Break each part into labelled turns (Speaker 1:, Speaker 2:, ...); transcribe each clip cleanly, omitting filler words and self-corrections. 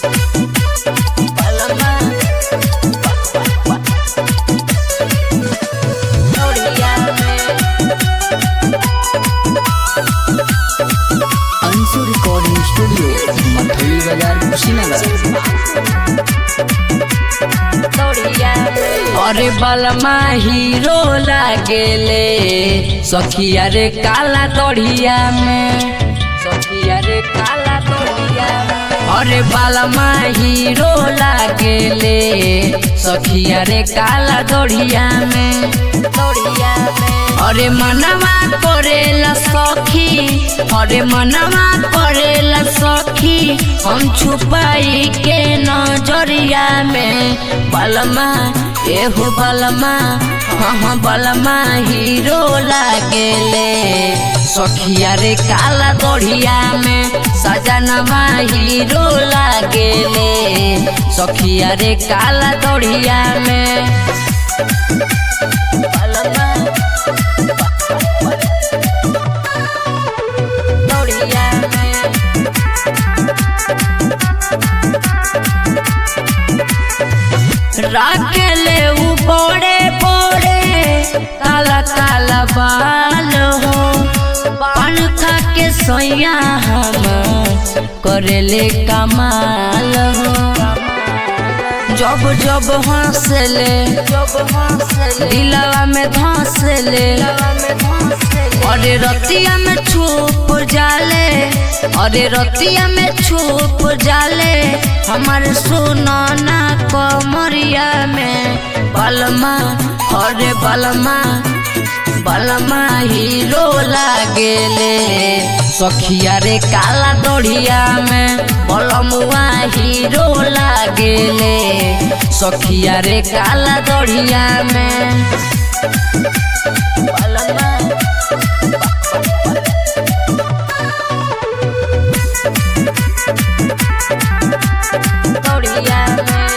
Speaker 1: बलमा दौड़िया में।
Speaker 2: Anshu recording studio मथुरी बाजार कुशीनगर।
Speaker 1: अरे बलमा हीरो लागेले सखिया रे काला दौड़िया में, सखिया रे काला दौड़िया में। अरे बलमा हीरो लागेले सखिया रे काला दौड़िया में, दौड़िया में। अरे मनवा करेला सखी, अरे मनवा करेला सखी हम छुपाई के नजरिया में। बलमा एहो बलमा, हाँ बलमा हीरो लागेले सखिया रे काला दौड़िया में। सजनवा हीरो लागेले सखिया रे काला दौड़िया में। बलमा दौड़िया में। राखेले उ बड़े बड़े काला काला बाल हो, पान खा के सोया हम करेले कमाल हो। जब जब हंसले दिलवा में धंसले, अरे रतिया में छुप जाले, अरे रतिया में छुप जाले हमारे सुनना कमरिया में। बलमा अरे बलमा, बलमा हीरो लागेले सखिया रे काला दौड़िया में। बलमुआ हीरो लागेले सखिया रे काला दौड़िया में। बलमा दौड़िया में।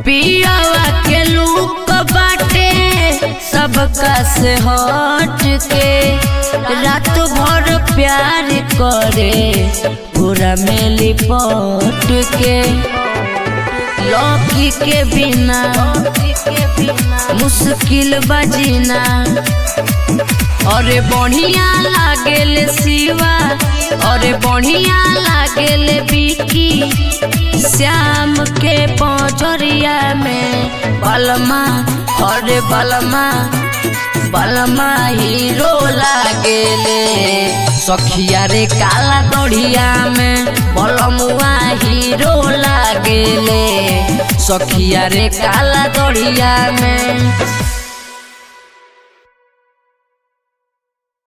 Speaker 1: पियावा के लूक बाटे सबका से हट के, रात भर प्यार करे पूरा में लिपट के। लौकी के बिना मुश्किल बजीना, अरे बढ़िया लागेले शिवा, अरे बढ़िया लागेले बिकी श्याम के पौजरिया में। बलमा अरे बलमा, बलमा हीरो लागेले सखिया रे काला दौड़िया में। बलमुआ हीरो लागेले सखिया रे काला दौड़िया में।